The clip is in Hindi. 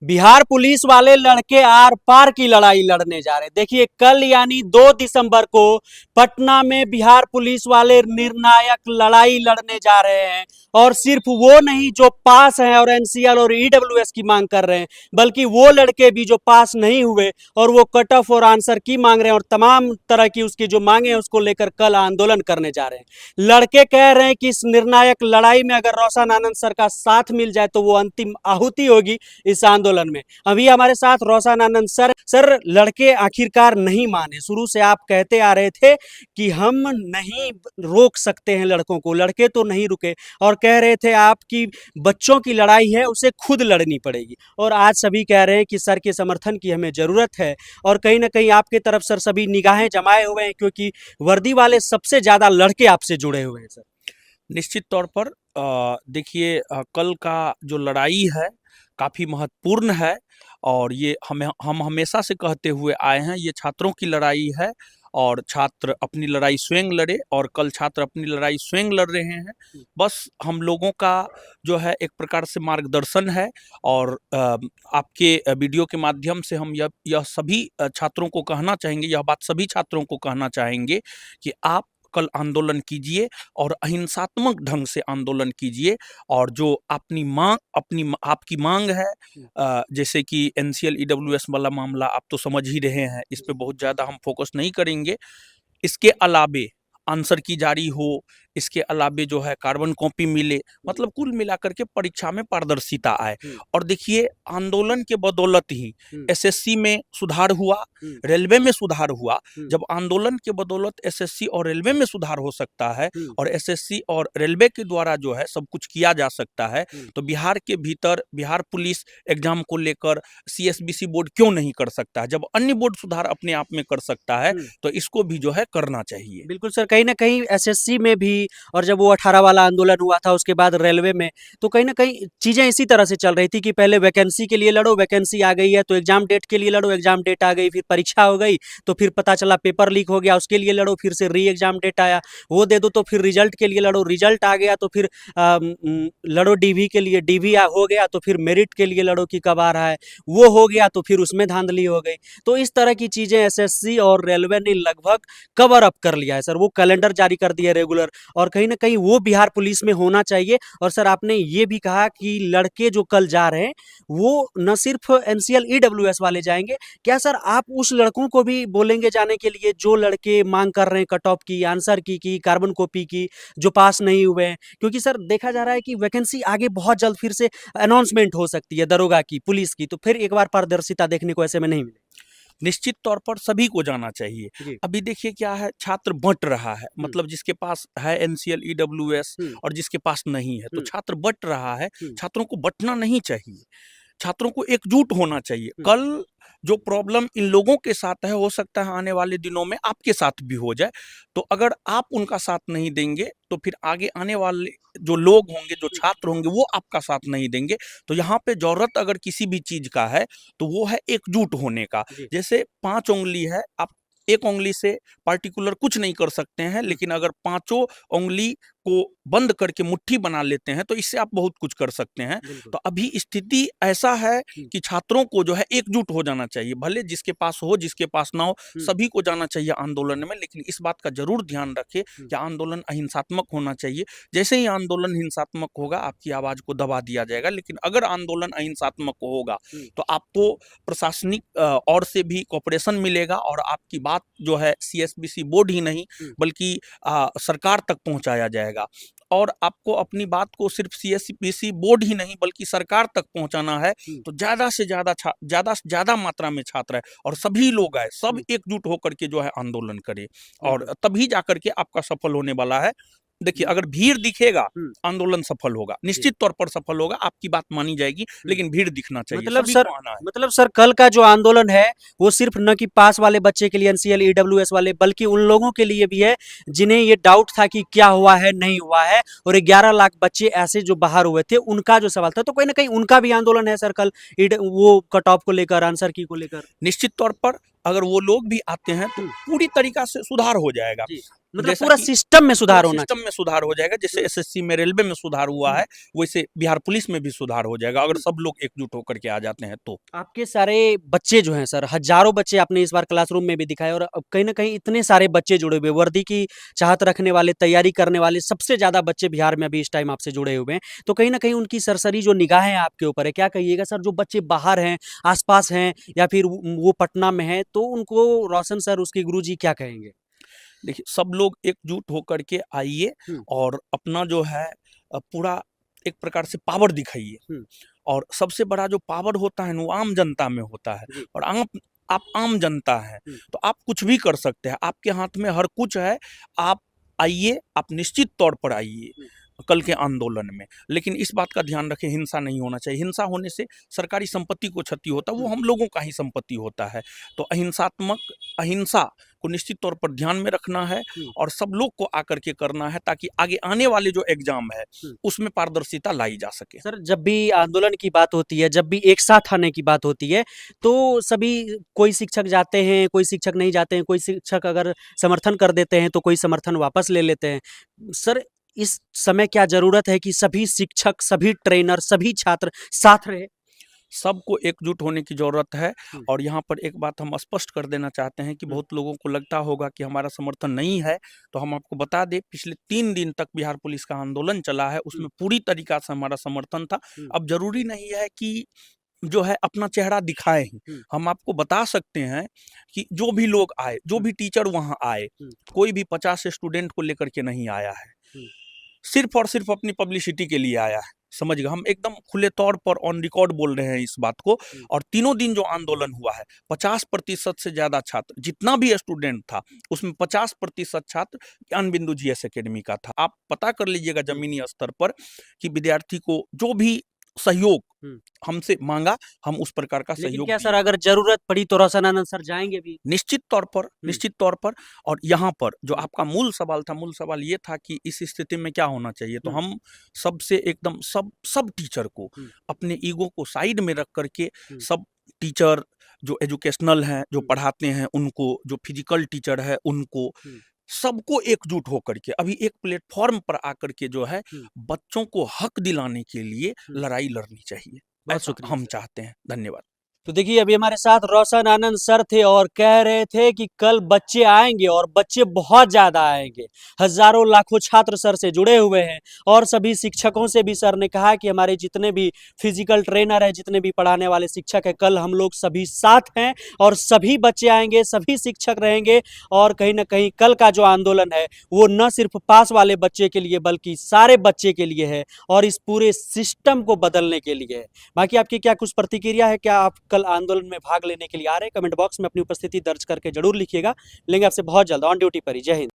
बिहार पुलिस वाले लड़के आर पार की लड़ाई लड़ने जा रहे हैं। देखिए कल यानी 2 दिसंबर को पटना में बिहार पुलिस वाले निर्णायक लड़ाई लड़ने जा रहे हैं। और सिर्फ वो नहीं जो पास हैं और एनसीएल और ईडब्ल्यूएस की मांग कर रहे हैं, बल्कि वो लड़के भी जो पास नहीं हुए और वो कट ऑफ और आंसर की मांग रहे हैं और तमाम तरह की उसकी जो मांगे हैं उसको लेकर कल आंदोलन करने जा रहे हैं। लड़के कह रहे हैं कि इस निर्णायक लड़ाई में अगर रोशन आनंद सर का साथ मिल जाए तो वो अंतिम आहुति होगी इस आंदोलन में। अभी हमारे साथ रोशन आनंद सर लड़के आखिरकार नहीं माने। शुरू से आप कहते आ रहे थे कि हम नहीं रोक सकते हैं लड़कों को, लड़के तो नहीं रुके और कह रहे थे आपकी बच्चों की लड़ाई है उसे खुद लड़नी पड़ेगी। और आज सभी कह रहे हैं कि सर के समर्थन की हमें जरूरत है और कहीं ना कहीं आपके तरफ सर सभी निगाहें जमाए हुए हैं, क्योंकि वर्दी वाले सबसे ज्यादा लड़के आपसे जुड़े हुए हैं सर। निश्चित तौर पर देखिए, कल का जो लड़ाई है काफ़ी महत्वपूर्ण है और ये हम हमेशा से कहते हुए आए हैं, ये छात्रों की लड़ाई है और छात्र अपनी लड़ाई स्वयं लड़े और कल छात्र अपनी लड़ाई स्वयं लड़ रहे हैं। बस हम लोगों का जो है एक प्रकार से मार्गदर्शन है और आपके वीडियो के माध्यम से हम यह सभी छात्रों को कहना चाहेंगे, यह बात सभी छात्रों को कहना चाहेंगे कि आप कल आंदोलन कीजिए और अहिंसात्मक ढंग से आंदोलन कीजिए और जो आपकी मांग है, जैसे कि एनसीएल ईडब्ल्यूएस वाला मामला आप तो समझ ही रहे हैं, इस पे बहुत ज़्यादा हम फोकस नहीं करेंगे। इसके अलावे आंसर की जारी हो, इसके अलावे जो है कार्बन कॉपी मिले, मतलब कुल मिलाकर के परीक्षा में पारदर्शिता आए। और देखिए आंदोलन के बदौलत ही एसएससी में सुधार हुआ, रेलवे में सुधार हुआ। जब आंदोलन के बदौलत एसएससी और रेलवे में सुधार हो सकता है और एसएससी और रेलवे के द्वारा जो है सब कुछ किया जा सकता है, तो बिहार के भीतर बिहार पुलिस एग्जाम को लेकर सीएसबीसी बोर्ड क्यों नहीं कर सकता है? जब अन्य बोर्ड सुधार अपने आप में कर सकता है तो इसको भी जो है करना चाहिए। बिल्कुल सर, कहीं ना कहीं एसएससी में भी और जब वो 18 वाला आंदोलन हुआ था उसके बाद रेलवे में, तो कहीं ना कहीं चीजें इसी तरह से चल रही थी कि पहले वैकेंसी के लिए लड़ो, वैकेंसी आ गई है तो एग्जाम डेट के लिए लड़ो, एग्जाम डेट आ गई, फिर परीक्षा हो गई तो फिर पता चला पेपर लीक हो गया, उसके लिए लड़ो, फिर से री एग्जाम डेट आया वो दे दो, तो फिर रिजल्ट के लिए लड़ो, रिजल्ट आ गया तो फिर लड़ो डीवी के लिए, डीवी हो गया तो फिर मेरिट के लिए लड़ो कि कब आ रहा है, वो हो गया तो फिर उसमें धांधली हो गई। तो इस तरह की चीजें एसएससी और रेलवे ने लगभग कवर अप कर लिया है सर, वो कैलेंडर जारी कर दिया रेगुलर और कहीं ना कहीं वो बिहार पुलिस में होना चाहिए। और सर आपने ये भी कहा कि लड़के जो कल जा रहे हैं वो न सिर्फ एनसीएल ईडब्ल्यूएस वाले जाएंगे, क्या सर आप उस लड़कों को भी बोलेंगे जाने के लिए जो लड़के मांग कर रहे हैं कट ऑफ की, आंसर की कार्बन कॉपी की, जो पास नहीं हुए हैं? क्योंकि सर देखा जा रहा है कि वैकेंसी आगे बहुत जल्द फिर से अनाउंसमेंट हो सकती है दरोगा की, पुलिस की, तो फिर एक बार पारदर्शिता देखने को ऐसे में नहीं मिले। निश्चित तौर पर सभी को जाना चाहिए। अभी देखिए क्या है, छात्र बंट रहा है, मतलब जिसके पास है एनसीएल ईडब्ल्यूएस और जिसके पास नहीं है, तो छात्र बंट रहा है। छात्रों को बंटना नहीं चाहिए, छात्रों को एकजुट होना चाहिए। कल जो प्रॉब्लम इन लोगों के साथ है, हो सकता है आने वाले दिनों में आपके साथ भी हो जाए। तो अगर आप उनका साथ नहीं देंगे तो फिर आगे आने वाले जो लोग होंगे, जो छात्र होंगे, वो आपका साथ नहीं देंगे। तो यहाँ पे जरूरत अगर किसी भी चीज का है तो वो है एकजुट होने का। जैसे 5 उंगली है, आप एक उंगली से पार्टिकुलर कुछ नहीं कर सकते हैं, लेकिन अगर पांचों उंगली को बंद करके मुट्ठी बना लेते हैं तो इससे आप बहुत कुछ कर सकते हैं। तो अभी स्थिति ऐसा है कि छात्रों को जो है एकजुट हो जाना चाहिए, भले जिसके पास हो जिसके पास ना हो, सभी को जाना चाहिए आंदोलन में। लेकिन इस बात का जरूर ध्यान रखें कि आंदोलन अहिंसात्मक होना चाहिए। जैसे ही आंदोलन हिंसात्मक होगा आपकी आवाज को दबा दिया जाएगा, लेकिन अगर आंदोलन अहिंसात्मक होगा तो आपको प्रशासनिक और से भी कोऑपरेशन मिलेगा और आपकी बात जो है सीएसबीसी बोर्ड ही नहीं बल्कि सरकार तक पहुंचाया जाएगा। और आपको अपनी बात को सिर्फ सीएसबीसी बोर्ड ही नहीं बल्कि सरकार तक पहुंचाना है। तो ज्यादा से ज्यादा मात्रा में छात्र है और सभी लोग आए, सब एकजुट होकर के जो है आंदोलन करें और तभी जाकर के आपका सफल होने वाला है। देखिए अगर भीड़ दिखेगा आंदोलन सफल होगा, निश्चित तौर पर सफल होगा, आपकी बात मानी जाएगी, लेकिन भीड़ दिखना चाहिए। मतलब सर कल का जो आंदोलन है वो सिर्फ न कि पास वाले बच्चे के लिए एनसीएल ईडब्ल्यूएस वाले, बल्कि उन लोगों के लिए भी है जिन्हें ये डाउट था कि क्या हुआ है नहीं हुआ है, और 11 लाख बच्चे ऐसे जो बाहर हुए थे उनका जो सवाल था, तो कहीं ना कहीं उनका भी आंदोलन है सर कल, वो कट ऑफ को लेकर, आंसर की को लेकर। निश्चित तौर पर अगर वो लोग भी आते हैं तो पूरी तरीका से सुधार हो जाएगा। मतलब जैसा पूरा कि सिस्टम में सुधार होना सिस्टम में सुधार हो जाएगा, जैसे एसएससी में, रेलवे में सुधार हुआ है, वैसे बिहार पुलिस में भी सुधार हो जाएगा अगर सब लोग एकजुट होकर के आ जाते हैं तो। आपके सारे बच्चे जो हैं सर, हजारों बच्चे आपने इस बार क्लासरूम में भी दिखाए और अब कहीं न कहीं इतने सारे बच्चे जुड़े हुए हैं, वर्दी की चाहत रखने वाले, तैयारी करने वाले सबसे ज़्यादा बच्चे बिहार में अभी इस टाइम आपसे जुड़े हुए हैं। तो कहीं न कहीं उनकी सरसरी जो निगाहें आपके ऊपर है, क्या कहिएगा सर जो बच्चे बाहर हैं, आस-पास हैं या फिर वो पटना में हैं, तो उनको रोशन सर उसके गुरुजी क्या कहेंगे? देखिए, सब लोग एकजुट होकर के आइए हुँ, और अपना जो है पूरा एक प्रकार से पावर दिखाइए। हुँ, और सबसे बड़ा जो पावर होता है ना, वो आम जनता में होता है। जी, और आप आम जनता हैं, हुँ, तो आप कुछ भी कर सकते हैं, आपके हाथ में हर कुछ है। आप आइए, आप निश्चित तौर पर आइए हुँ, कल के आंदोलन में। लेकिन इस बात का ध्यान रखें, हिंसा नहीं होना चाहिए। हिंसा होने से सरकारी संपत्ति को क्षति होता है, वो हुँ, हम लोगों का ही संपत्ति होता है। तो अहिंसा को निश्चित तौर पर ध्यान में रखना है हुँ, और सब लोग को आकर के करना है, ताकि आगे आने वाले जो एग्जाम है हुँ। उसमें पारदर्शिता लाई जा सके। सर जब भी आंदोलन की बात होती है, जब भी एक साथ आने की बात होती है, तो सभी कोई शिक्षक जाते हैं, कोई शिक्षक नहीं जाते हैं, कोई शिक्षक अगर समर्थन कर देते हैं, तो कोई समर्थन वापस ले लेते हैं। सर इस समय क्या ज़रूरत है कि सभी शिक्षक, सभी ट्रेनर, सभी छात्र साथ रहें? सबको एकजुट होने की ज़रूरत है। हुँ, और यहाँ पर एक बात हम स्पष्ट कर देना चाहते हैं कि हुँ, बहुत लोगों को लगता होगा कि हमारा समर्थन नहीं है, तो हम आपको बता दें, पिछले 3 दिन तक बिहार पुलिस का आंदोलन चला है, हुँ, उसमें पूरी तरीक़ा से हमारा समर्थन था। हुँ, अब ज़रूरी नहीं है कि जो है अपना चेहरा दिखाएँ ही। हुँ, हम आपको बता सकते हैं कि जो भी लोग आए, जो हुँ, भी टीचर वहाँ आए, हुँ, कोई भी 50 स्टूडेंट को लेकर के नहीं आया है। हुँ, सिर्फ़ और सिर्फ़ अपनी पब्लिसिटी के लिए आया है। समझ गए? हम एकदम खुले तौर पर ऑन रिकॉर्ड बोल रहे हैं इस बात को। हुँ, और तीनों दिन जो आंदोलन हुआ है, 50% से ज़्यादा छात्र, जितना भी स्टूडेंट था, उसमें 50% छात्र ज्ञानबिंदु जीएस एकेडमी का था। आप पता कर लीजिएगा हुँ, ज़मीनी स्तर पर कि विद्यार्थी को जो भी सहयोग हुँ। हमसे माँगा, हम उस प्रकार का लेकिन सहयोग क्या सर दिए। अगर ज़रूरत पड़ी तो रोशन आनंद सर जाएँगे भी? निश्चित तौर पर, हुँ, निश्चित तौर पर। और यहाँ पर जो हुँ, आपका मूल सवाल था, मूल सवाल ये था कि इस स्थिति में क्या होना चाहिए? तो हुँ, हम सबसे एकदम सब टीचर को हुँ, अपने ईगो को साइड में रख कर के, हुँ, सब टीचर जो एजुकेशनल हैं, जो हुँ, पढ़ाते हैं उनको, जो फिजिकल टीचर है उनको, हुँ, सबको एकजुट होकर के अभी एक प्लेटफ़ॉर्म पर आकर के जो है, हुँ, बच्चों को हक दिलाने के लिए हुँ। लड़ाई लड़नी चाहिए। बहुत ऐसा शुक्रिया हम सर। चाहते हैं। धन्यवाद। तो देखिए अभी हमारे साथ रोशन आनंद सर थे और कह रहे थे कि कल बच्चे आएंगे और बच्चे बहुत ज़्यादा आएंगे। हज़ारों लाखों छात्र सर से जुड़े हुए हैं और सभी शिक्षकों से भी सर ने कहा कि हमारे जितने भी फिजिकल ट्रेनर हैं, जितने भी पढ़ाने वाले शिक्षक हैं, कल हम लोग सभी साथ हैं और सभी बच्चे आएंगे, सभी शिक्षक रहेंगे और कहीं न कहीं कल का जो आंदोलन है, वो न सिर्फ पास वाले बच्चे के लिए बल्कि सारे बच्चे के लिए है और इस पूरे सिस्टम को बदलने के लिए है। बाकी आपकी क्या कुछ प्रतिक्रिया है? क्या आप कल आंदोलन में भाग लेने के लिए आ रहे हैं? कमेंट बॉक्स में अपनी उपस्थिति दर्ज करके जरूर लिखिएगा। मिलेंगे आपसे बहुत जल्द ऑन ड्यूटी पर ही। जय हिंद।